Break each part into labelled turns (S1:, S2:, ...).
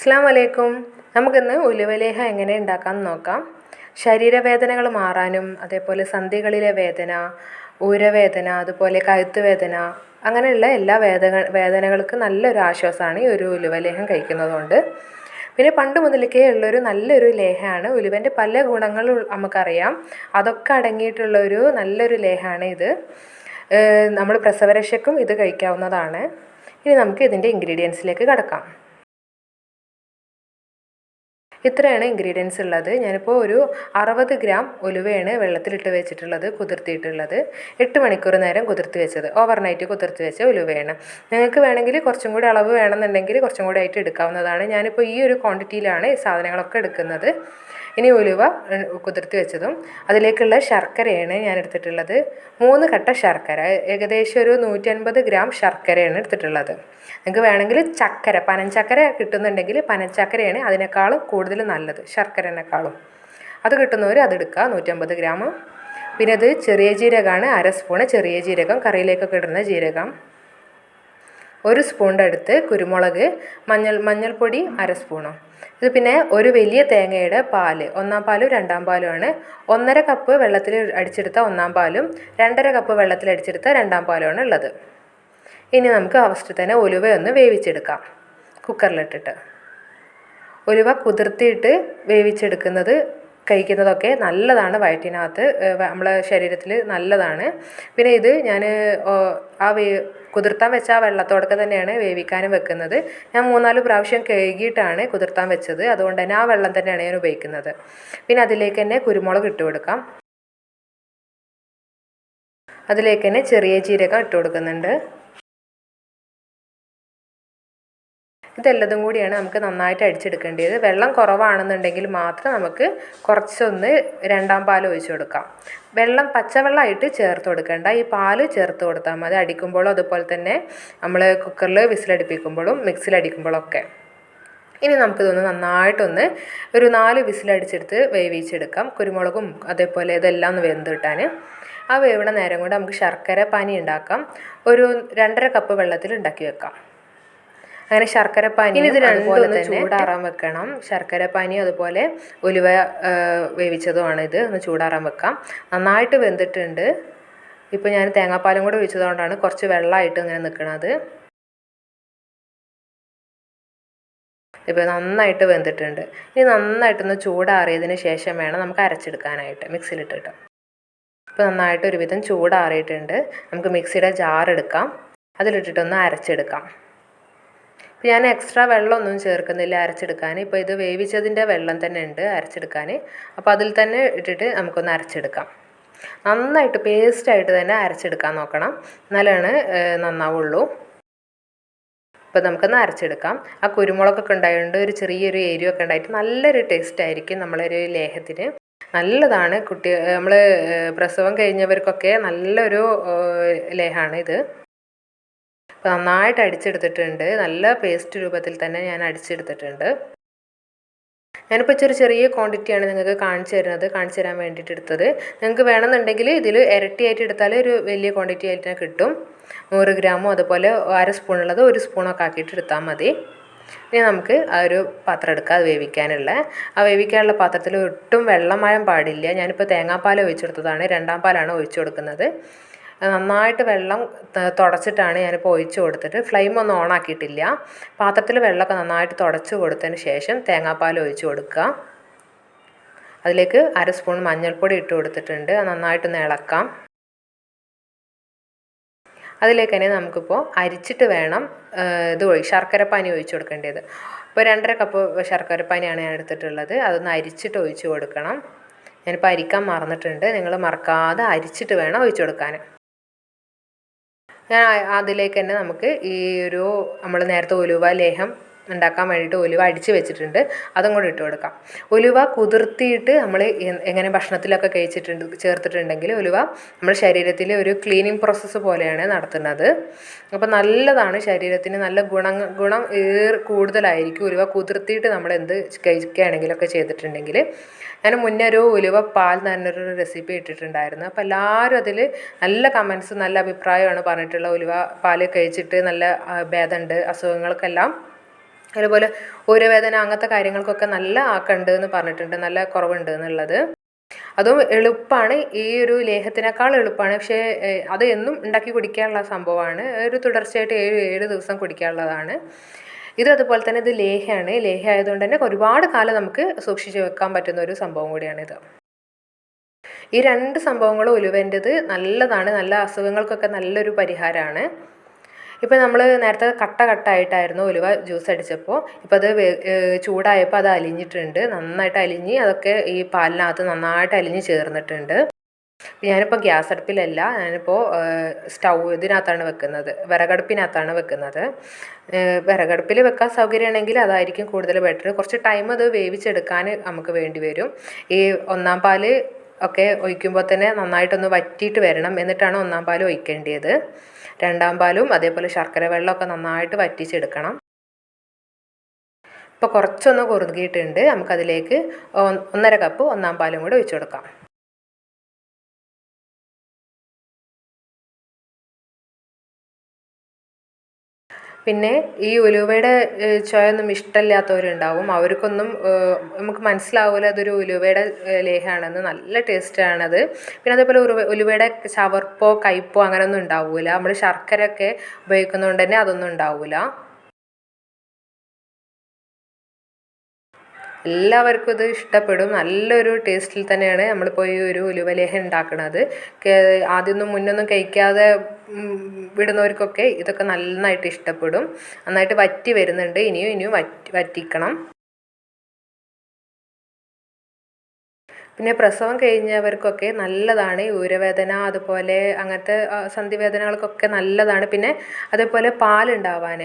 S1: അസ്സലാമു അലൈക്കും. നമുക്കിന്ന് ഉലുവ ലേഹ്യം എങ്ങനെ ഉണ്ടാക്കാമെന്ന് നോക്കാം. ശരീരവേദനകൾ മാറാനും അതേപോലെ സന്ധികളിലെ വേദന, ഊരവേദന, അതുപോലെ കഴുത്ത് വേദന, അങ്ങനെയുള്ള എല്ലാ വേദനകൾക്ക് നല്ലൊരു ആശ്വാസമാണ് ഈ ഒരു ഉലുവ ലേഹ്യം കഴിക്കുന്നതുകൊണ്ട്. പിന്നെ പണ്ട് മുതൽക്കേ ഉള്ളൊരു നല്ലൊരു ലേഹ്യമാണ്. ഉലുവൻ്റെ പല ഗുണങ്ങളും നമുക്കറിയാം. അതൊക്കെ അടങ്ങിയിട്ടുള്ളൊരു നല്ലൊരു ലേഹ്യമാണ് ഇത്. നമ്മൾ പ്രസവരക്ഷയ്ക്കും ഇത് കഴിക്കാവുന്നതാണ്. ഇനി നമുക്ക് ഇതിൻ്റെ ഇൻഗ്രീഡിയൻസിലേക്ക് കടക്കാം. ഇത്രയാണ് ഇൻഗ്രീഡിയൻസ് ഉള്ളത്. ഞാനിപ്പോൾ ഒരു 60 ഗ്രാം ഉലുവയാണ് വെള്ളത്തിലിട്ട് വെച്ചിട്ടുള്ളത്, കുതിർത്തിയിട്ടുള്ളത്. 8 മണിക്കൂർ നേരം കുതിർത്തി വെച്ചത്, ഓവർനൈറ്റ് കുതിർത്തി വെച്ച ഉലുവയാണ്. നിങ്ങൾക്ക് വേണമെങ്കിൽ കുറച്ചും കൂടി അളവ് വേണമെന്നുണ്ടെങ്കിൽ കുറച്ചും കൂടി ആയിട്ട് എടുക്കാവുന്നതാണ്. ഞാനിപ്പോൾ ഈ ഒരു ക്വാണ്ടിറ്റിയിലാണ് ഈ സാധനങ്ങളൊക്കെ എടുക്കുന്നത്. ഇനി ഉലുവ കുതിർത്തി വെച്ചതും അതിലേക്കുള്ള ശർക്കരയാണ് ഞാൻ എടുത്തിട്ടുള്ളത്. 3 കട്ട ശർക്കര, ഏകദേശം ഒരു 150 ഗ്രാം ശർക്കരയാണ് എടുത്തിട്ടുള്ളത്. നിങ്ങൾക്ക് വേണമെങ്കിൽ ചക്കര, പനഞ്ചക്കര കിട്ടുന്നുണ്ടെങ്കിൽ പനഞ്ചക്കരയാണ് അതിനേക്കാളും കൂടുതൽ നല്ലത്, ശർക്കരനേക്കാളും. അത് കിട്ടുന്നവർ അതെടുക്കുക, 150 ഗ്രാം. പിന്നെ അത് ചെറിയ ജീരകമാണ്, 1/2 സ്പൂണ് ചെറിയ ജീരകം, കറിയിലേക്കൊക്കെ ഇടുന്ന ജീരകം. 1 സ്പൂണിൻ്റെ അടുത്ത് കുരുമുളക്, മഞ്ഞൾപ്പൊടി 1/2 സ്പൂണും. ഇത് പിന്നെ ഒരു വലിയ തേങ്ങയുടെ പാല്, 1-ാം പാലും 2-ാം പാലുമാണ്. 1.5 കപ്പ് വെള്ളത്തിൽ അടിച്ചെടുത്ത 1-ാം പാലും 2.5 കപ്പ് വെള്ളത്തിൽ അടിച്ചെടുത്ത 2-ാം പാലുമാണ് ഉള്ളത്. ഇനി നമുക്ക് ആവശ്യത്തിന് തന്നെ ഉലുവ ഒന്ന് വേവിച്ചെടുക്കാം കുക്കറിലിട്ടിട്ട്. ഉലുവ കുതിർത്തിയിട്ട് വേവിച്ചെടുക്കുന്നത് കഴിക്കുന്നതൊക്കെ നല്ലതാണ്, വയറ്റിനകത്ത് നമ്മളെ ശരീരത്തിൽ നല്ലതാണ്. പിന്നെ ഇത് ഞാൻ കുതിർത്താൻ വെച്ച ആ വെള്ളത്തോടൊക്കെ തന്നെയാണ് വേവിക്കാനും വെക്കുന്നത്. ഞാൻ 3-4 പ്രാവശ്യം കഴുകിയിട്ടാണ് കുതിർത്താൻ വെച്ചത്, അതുകൊണ്ട് തന്നെ ആ വെള്ളം തന്നെയാണ് ഞാൻ ഉപയോഗിക്കുന്നത്. പിന്നെ അതിലേക്ക് തന്നെ കുരുമുളക് ഇട്ട് കൊടുക്കാം. അതിലേക്ക് തന്നെ ചെറിയ ജീരകം ഇട്ട് കൊടുക്കുന്നുണ്ട്. ഇതെല്ലതും കൂടിയാണ് നമുക്ക് നന്നായിട്ട് അടിച്ചെടുക്കേണ്ടത്. വെള്ളം കുറവാണെന്നുണ്ടെങ്കിൽ മാത്രം നമുക്ക് കുറച്ചൊന്ന് 2-ാം പാൽ ഒഴിച്ച് കൊടുക്കാം. വെള്ളം പച്ചവെള്ളമായിട്ട് ചേർത്ത് കൊടുക്കേണ്ട, ഈ പാല് ചേർത്ത് കൊടുത്താൽ മതി. അടിക്കുമ്പോഴും അതുപോലെ തന്നെ നമ്മൾ കുക്കറിൽ വിസിലടിപ്പിക്കുമ്പോഴും മിക്സിലടിക്കുമ്പോഴൊക്കെ. ഇനി നമുക്കിതൊന്ന് നന്നായിട്ടൊന്ന് ഒരു 4 വിസിലടിച്ചെടുത്ത് വേവിച്ചെടുക്കാം. കുരുമുളകും അതേപോലെ ഇതെല്ലാം ഒന്ന് വെന്ത് കിട്ടാൻ. ആ വേവണ നേരം കൊണ്ട് നമുക്ക് ശർക്കര പാനി ഉണ്ടാക്കാം. ഒരു 2.5 കപ്പ് വെള്ളത്തിൽ ഉണ്ടാക്കി വെക്കാം. അങ്ങനെ ശർക്കര പാനി ഇത് രണ്ടും ഒന്ന് ചൂടാറാൻ വെക്കണം. ശർക്കര പാനി അതുപോലെ ഉലുവ വേവിച്ചതുമാണ്, ഇത് ഒന്ന് ചൂടാറാൻ വെക്കാം. നന്നായിട്ട് വെന്തിട്ടുണ്ട്. ഇപ്പോൾ ഞാൻ തേങ്ങാപ്പാലും കൂടെ ഒഴിച്ചതുകൊണ്ടാണ് കുറച്ച് വെള്ളമായിട്ട് ഇങ്ങനെ നിൽക്കുന്നത്. ഇപ്പോൾ നന്നായിട്ട് വെന്തിട്ടുണ്ട്. ഇനി നന്നായിട്ടൊന്ന് ചൂടാറിയതിന് ശേഷം വേണം നമുക്ക് അരച്ചെടുക്കാനായിട്ട് മിക്സിയിലിട്ടിട്ട്. ഇപ്പോൾ നന്നായിട്ട് ഒരുവിധം ചൂടാറിയിട്ടുണ്ട്. നമുക്ക് മിക്സിയുടെ ജാർ എടുക്കാം, അതിലിട്ടിട്ടൊന്ന് അരച്ചെടുക്കാം. ഞാൻ എക്സ്ട്രാ വെള്ളമൊന്നും ചേർക്കുന്നില്ല അരച്ചെടുക്കാൻ. ഇപ്പോൾ ഇത് വേവിച്ചതിൻ്റെ വെള്ളം തന്നെ ഉണ്ട് അരച്ചെടുക്കാൻ. അപ്പോൾ അതിൽ തന്നെ ഇട്ടിട്ട് നമുക്കൊന്ന് അരച്ചെടുക്കാം. നന്നായിട്ട് പേസ്റ്റായിട്ട് തന്നെ അരച്ചെടുക്കാൻ നോക്കണം, എന്നാലാണ് നന്നാവുള്ളൂ. ഇപ്പോൾ നമുക്കൊന്ന് അരച്ചെടുക്കാം. ആ കുരുമുളകൊക്കെ ഉണ്ടായതുകൊണ്ട് ഒരു ചെറിയൊരു എരിവൊക്കെ ഉണ്ടായിട്ട് നല്ലൊരു ടേസ്റ്റ് ആയിരിക്കും നമ്മളൊരു ലേഹ്യത്തിന്. നല്ലതാണ് നമ്മൾ പ്രസവം കഴിഞ്ഞവർക്കൊക്കെ നല്ലൊരു ലേഹ്യമാണ് ഇത്. നന്നായിട്ട് അടിച്ചെടുത്തിട്ടുണ്ട്. നല്ല പേസ്റ്റ് രൂപത്തിൽ തന്നെ ഞാൻ അടിച്ചെടുത്തിട്ടുണ്ട്. ഞാനിപ്പോൾ ചെറിയ ക്വാണ്ടിറ്റിയാണ് നിങ്ങൾക്ക് കാണിച്ചു തരാൻ വേണ്ടിയിട്ട് എടുത്തത്. നിങ്ങൾക്ക് വേണമെന്നുണ്ടെങ്കിൽ ഇതിൽ ഇരട്ടിയായിട്ട് എടുത്താൽ ഒരു വലിയ ക്വാണ്ടിറ്റി ആയിട്ട് തന്നെ കിട്ടും. 100 ഗ്രാമോ അതുപോലെ 1/2 സ്പൂണുള്ളത് 1 സ്പൂണൊക്കെ ആക്കിയിട്ട് എടുത്താൽ മതി. ഇനി നമുക്ക് ആ ഒരു പാത്രം എടുക്കുക, അത് വേവിക്കാനുള്ള. ആ വേവിക്കാനുള്ള പാത്രത്തിൽ ഒട്ടും വെള്ളമയം പാടില്ല. ഞാനിപ്പോൾ തേങ്ങാപ്പാൽ ഒഴിച്ചു കൊടുത്തതാണ്, 2-ാം പാലാണ് ഒഴിച്ചു കൊടുക്കുന്നത്. നന്നായിട്ട് വെള്ളം തുടച്ചിട്ടാണ് ഞാനിപ്പോൾ ഒഴിച്ച് കൊടുത്തിട്ട്, ഫ്ലെയിം ഒന്നും ഓൺ ആക്കിയിട്ടില്ല. പാത്രത്തിൽ വെള്ളമൊക്കെ നന്നായിട്ട് തുടച്ച് കൊടുത്തതിന് ശേഷം തേങ്ങാപ്പാൽ ഒഴിച്ച് കൊടുക്കുക. അതിലേക്ക് 1/2 സ്പൂൺ മഞ്ഞൾപ്പൊടി ഇട്ട് കൊടുത്തിട്ടുണ്ട്. അത് നന്നായിട്ടൊന്ന് ഇളക്കാം. അതിലേക്ക് തന്നെ നമുക്കിപ്പോൾ അരിച്ചിട്ട് വേണം ശർക്കരപ്പാനി ഒഴിച്ച് കൊടുക്കേണ്ടത്. ഇപ്പോൾ 2.5 കപ്പ് ശർക്കരപ്പാനിയാണ് ഞാൻ എടുത്തിട്ടുള്ളത്. അതൊന്ന് അരിച്ചിട്ട് ഒഴിച്ച് കൊടുക്കണം. ഞാനിപ്പോൾ അരിക്കാൻ മറന്നിട്ടുണ്ട്, നിങ്ങൾ മറക്കാതെ അരിച്ചിട്ട് വേണം ഒഴിച്ച് കൊടുക്കാൻ. ഞാൻ അതിലേക്ക് തന്നെ നമുക്ക് ഈ ഒരു നമ്മൾ നേരത്തെ ഉലുവ ലേഹ്യം ഉണ്ടാക്കാൻ വേണ്ടിയിട്ട് ഉലുവ അടിച്ച് വെച്ചിട്ടുണ്ട്, അതും കൂടി ഇട്ട് കൊടുക്കാം. ഉലുവ കുതിർത്തിയിട്ട് നമ്മൾ എങ്ങനെ ഭക്ഷണത്തിലൊക്കെ ചേർത്തിട്ടുണ്ടെങ്കിൽ ഉലുവ നമ്മുടെ ശരീരത്തിൽ ഒരു ക്ലീനിങ് പ്രോസസ്സ് പോലെയാണ് നടത്തുന്നത്. അപ്പോൾ നല്ലതാണ്, ശരീരത്തിന് നല്ല ഗുണം കൂടുതലായിരിക്കും ഉലുവ കുതിർത്തിയിട്ട് നമ്മൾ എന്ത് കഴിക്കുകയാണെങ്കിലൊക്കെ ചെയ്തിട്ടുണ്ടെങ്കിൽ. ഞാൻ മുന്നേ ഒരു ഉലുവ പാൽ എന്നൊരു റെസിപ്പി ഇട്ടിട്ടുണ്ടായിരുന്നു. അപ്പോൾ എല്ലാവരും അതിൽ നല്ല കമൻസ്, നല്ല അഭിപ്രായമാണ് പറഞ്ഞിട്ടുള്ളത്. ഉലുവ പാൽ കഴിച്ചിട്ട് നല്ല ഭേദമുണ്ട്, അസുഖങ്ങൾക്കെല്ലാം അതുപോലെ ഊരവേദന അങ്ങനത്തെ കാര്യങ്ങൾക്കൊക്കെ നല്ല ആക്കമുണ്ട് എന്ന് പറഞ്ഞിട്ടുണ്ട്, നല്ല കുറവുണ്ട് എന്നുള്ളത്. അതും എളുപ്പമാണ്, ഈ ഒരു ലേഹത്തിനേക്കാൾ എളുപ്പമാണ്. പക്ഷേ അത് എന്നും ഉണ്ടാക്കി കുടിക്കാനുള്ള സംഭവമാണ്. ഒരു തുടർച്ചയായിട്ട് 7 ദിവസം കുടിക്കാനുള്ളതാണ്. അതുപോലെ തന്നെ ഇത് ലേഹ്യമാണ്. ലേഹ്യം ആയതുകൊണ്ട് തന്നെ ഒരുപാട് കാലം നമുക്ക് സൂക്ഷിച്ച് വെക്കാൻ പറ്റുന്ന ഒരു സംഭവം കൂടിയാണിത്. ഈ 2 സംഭവങ്ങളും ഉലുവേൻ്റെത് നല്ലതാണ്, നല്ല അസുഖങ്ങൾക്കൊക്കെ നല്ലൊരു പരിഹാരമാണ്. ഇപ്പോൾ നമ്മൾ നേരത്തെ കട്ടായിട്ടായിരുന്നു ഉലുവ ജ്യൂസ് അടിച്ചപ്പോൾ, ഇപ്പോൾ അത് ചൂടായപ്പോൾ അത് അലിഞ്ഞിട്ടുണ്ട്, നന്നായിട്ട് അലിഞ്ഞ് അതൊക്കെ ഈ പാലിനകത്ത് നന്നായിട്ട് അലിഞ്ഞ് ചേർന്നിട്ടുണ്ട്. ഞാനിപ്പോൾ ഗ്യാസ് അടുപ്പിലല്ല, ഞാനിപ്പോൾ ഇതിനകത്താണ് വെക്കുന്നത്, വിറകടുപ്പിനകത്താണ് വെക്കുന്നത്. വിറകടുപ്പിൽ വെക്കാൻ സൗകര്യമാണെങ്കിൽ അതായിരിക്കും കൂടുതൽ ബെറ്റർ. കുറച്ച് ടൈം അത് വേവിച്ചെടുക്കാൻ നമുക്ക് വേണ്ടി വരും. ഈ ഒന്നാം പാല് ഒക്കെ ഒഴിക്കുമ്പോൾ തന്നെ നന്നായിട്ടൊന്ന് വറ്റിയിട്ട് വരണം, എന്നിട്ടാണ് ഒന്നാം പാൽ ഒഴിക്കേണ്ടത്. രണ്ടാം പാലും അതേപോലെ ശർക്കര വെള്ളമൊക്കെ നന്നായിട്ട് വറ്റിച്ചെടുക്കണം. ഇപ്പോൾ കുറച്ചൊന്ന് കുറുകിയിട്ടുണ്ട്, നമുക്കതിലേക്ക് 1.5 കപ്പ് ഒന്നാം പാലും കൂടെ ഒഴിച്ചു കൊടുക്കാം. പിന്നെ ഈ ഉലുവയുടെ ചുവയൊന്നും ഇഷ്ടമില്ലാത്തവരുണ്ടാവും, അവർക്കൊന്നും നമുക്ക് മനസ്സിലാവില്ല അതൊരു ഉലുവയുടെ ലേഹ്യമാണെന്ന്. നല്ല ടേസ്റ്റാണത്. പിന്നെ അതേപോലെ ഉലുവയുടെ ചവർപ്പോ കയ്പോ അങ്ങനെയൊന്നും ഉണ്ടാവില്ല. നമ്മൾ ശർക്കരയൊക്കെ ഉപയോഗിക്കുന്നതുകൊണ്ട് തന്നെ അതൊന്നും ഉണ്ടാവില്ല. എല്ലാവർക്കും ഇത് ഇഷ്ടപ്പെടും. നല്ലൊരു ടേസ്റ്റിൽ തന്നെയാണ് നമ്മളിപ്പോൾ ഈ ഒരു ഉലുവ ലേഹ്യം ഉണ്ടാക്കുന്നത്. ആദ്യമൊന്നും മുന്നൊന്നും കഴിക്കാതെ വിടുന്നവർക്കൊക്കെ ഇതൊക്കെ നന്നായിട്ട് ഇഷ്ടപ്പെടും. നന്നായിട്ട് വറ്റി വരുന്നുണ്ട്, ഇനിയും വറ്റിക്കണം. പിന്നെ പ്രസവം കഴിഞ്ഞവർക്കൊക്കെ നല്ലതാണ് ഈ ഊരവേദന, അതുപോലെ അങ്ങനത്തെ സന്ധിവേദനകൾക്കൊക്കെ നല്ലതാണ്. പിന്നെ അതേപോലെ പാലുണ്ടാവാൻ,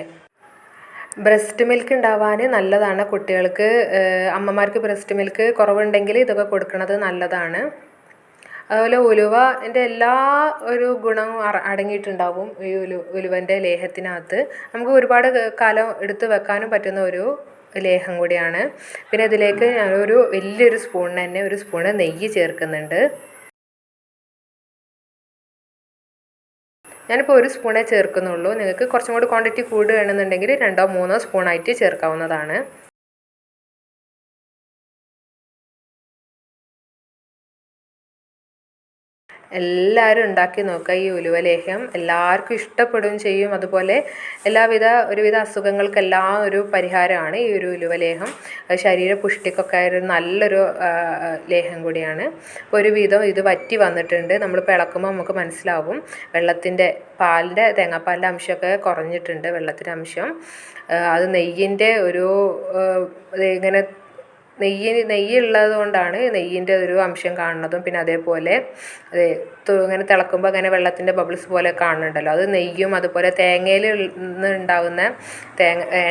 S1: ബ്രസ്റ്റ് മിൽക്ക് ഉണ്ടാവാൻ നല്ലതാണ് കുട്ടികൾക്ക്. അമ്മമാർക്ക് ബ്രസ്റ്റ് മിൽക്ക് കുറവുണ്ടെങ്കിൽ ഇതൊക്കെ കൊടുക്കുന്നത് നല്ലതാണ്. അതുപോലെ ഉലുവൻ്റെ എല്ലാ ഒരു ഗുണവും അടങ്ങിയിട്ടുണ്ടാവും ഈ ഉലുവൻ്റെ ലേഹത്തിനകത്ത്. നമുക്ക് ഒരുപാട് കാലം എടുത്ത് വെക്കാനും പറ്റുന്ന ഒരു ലേഹം കൂടിയാണ്. പിന്നെ ഇതിലേക്ക് ഞാനൊരു വലിയൊരു സ്പൂണിന് തന്നെ ഒരു സ്പൂണ് നെയ്യ് ചേർക്കുന്നുണ്ട്. ഞാനിപ്പോൾ 1 സ്പൂണേ ചേർക്കുന്നുള്ളൂ. നിങ്ങൾക്ക് കുറച്ചും കൂടി ക്വാണ്ടിറ്റി കൂടുകയാണെന്നുണ്ടെങ്കിൽ 2-3 സ്പൂണായിട്ട് ചേർക്കാവുന്നതാണ്. എല്ലാവരും ഉണ്ടാക്കി നോക്കുക. ഈ ഉലുവ ലേഹ്യം എല്ലാവർക്കും ഇഷ്ടപ്പെടുകയും ചെയ്യും. അതുപോലെ ഒരുവിധ അസുഖങ്ങൾക്കെല്ലാം ഒരു പരിഹാരമാണ് ഈ ഒരു ഉലുവ ലേഹം. ശരീര പുഷ്ടിക്കൊക്കെ ഒരു നല്ലൊരു ലേഹം കൂടിയാണ്. ഒരുവിധം ഇത് വറ്റി വന്നിട്ടുണ്ട്. നമ്മളിപ്പോൾ ഇളക്കുമ്പോൾ നമുക്ക് മനസ്സിലാവും തേങ്ങാപ്പാലിൻ്റെ അംശമൊക്കെ കുറഞ്ഞിട്ടുണ്ട്, വെള്ളത്തിൻ്റെ അംശം. അത് നെയ്യിൻ്റെ ഇങ്ങനെ നെയ്യുള്ളത് കൊണ്ടാണ് നെയ്യിൻ്റെ ഒരു അംശം കാണുന്നതും. പിന്നെ അതേപോലെ ഇങ്ങനെ തിളക്കുമ്പോൾ അങ്ങനെ വെള്ളത്തിൻ്റെ ബബിൾസ് പോലെ കാണുന്നുണ്ടല്ലോ, അത് നെയ്യും അതുപോലെ തേങ്ങയിൽ നിന്ന് ഉണ്ടാകുന്ന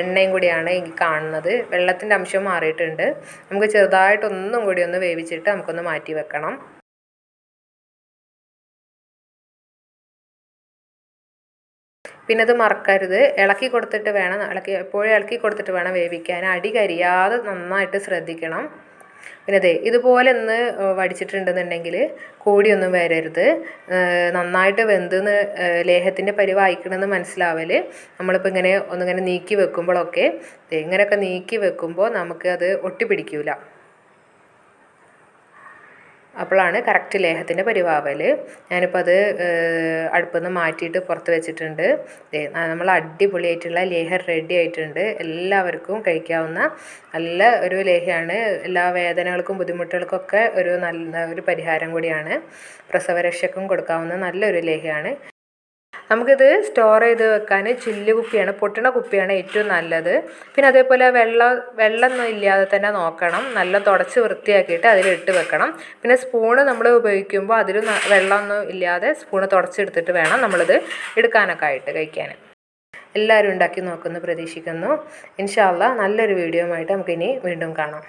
S1: എണ്ണയും കൂടിയാണ് ഈ കാണുന്നത്. വെള്ളത്തിൻ്റെ അംശം മാറിയിട്ടുണ്ട്. നമുക്ക് ചെറുതായിട്ടൊന്നും കൂടി ഒന്ന് വേവിച്ചിട്ട് നമുക്കൊന്ന് മാറ്റി വെക്കണം. പിന്നെ അത് മറക്കരുത്, എപ്പോഴും ഇളക്കി കൊടുത്തിട്ട് വേണം വേവിക്കാൻ. അടി കരിയാതെ നന്നായിട്ട് ശ്രദ്ധിക്കണം. പിന്നെ ഇതുപോലെ ഒന്ന് വടിച്ചിട്ടുണ്ടെന്നുണ്ടെങ്കിൽ കൂടിയൊന്നും വരരുത്. നന്നായിട്ട് വെന്തെന്ന് ലേഹത്തിൻ്റെ പരിവായിക്കണമെന്ന് മനസ്സിലാവൽ നമ്മളിപ്പോൾ ഒന്നിങ്ങനെ നീക്കി വെക്കുമ്പോഴൊക്കെ, ഇങ്ങനെയൊക്കെ നീക്കി വെക്കുമ്പോൾ നമുക്ക് അത് ഒട്ടിപ്പിടിക്കില്ല. അപ്പോഴാണ് കറക്റ്റ് ലേഹത്തിൻ്റെ പരിവാവൽ. ഞാനിപ്പോൾ അത് അടുപ്പിൽ നിന്ന് മാറ്റിയിട്ട് പുറത്ത് വെച്ചിട്ടുണ്ട്. നമ്മൾ അടിപൊളിയായിട്ടുള്ള ലേഹം റെഡി ആയിട്ടുണ്ട്. എല്ലാവർക്കും കഴിക്കാവുന്ന നല്ല ഒരു ലേഹ്യമാണ്. എല്ലാ വേദനകൾക്കും ബുദ്ധിമുട്ടുകൾക്കൊക്കെ ഒരു പരിഹാരം കൂടിയാണ്. പ്രസവരക്ഷയ്ക്കും കൊടുക്കാവുന്ന നല്ലൊരു ലേഹ്യമാണ്. നമുക്കിത് സ്റ്റോർ ചെയ്ത് വെക്കാൻ ചില്ല് കുപ്പിയാണ്, പൊട്ടണ കുപ്പിയാണ് ഏറ്റവും നല്ലത്. പിന്നെ അതേപോലെ വെള്ളമൊന്നും ഇല്ലാതെ തന്നെ നോക്കണം. നല്ല തുടച്ച് വൃത്തിയാക്കിയിട്ട് അതിലിട്ട് വെക്കണം. പിന്നെ സ്പൂണ് നമ്മൾ ഉപയോഗിക്കുമ്പോൾ അതിൽ വെള്ളമൊന്നും ഇല്ലാതെ സ്പൂണ് തുടച്ചെടുത്തിട്ട് വേണം നമ്മളിത് എടുക്കാനൊക്കെ ആയിട്ട് കഴിക്കാൻ. എല്ലാവരും ഉണ്ടാക്കി നോക്കുമെന്ന് പ്രതീക്ഷിക്കുന്നു. ഇൻഷാ അല്ലാഹ് നല്ലൊരു വീഡിയോ ആയിട്ട് നമുക്കിനി വീണ്ടും കാണാം.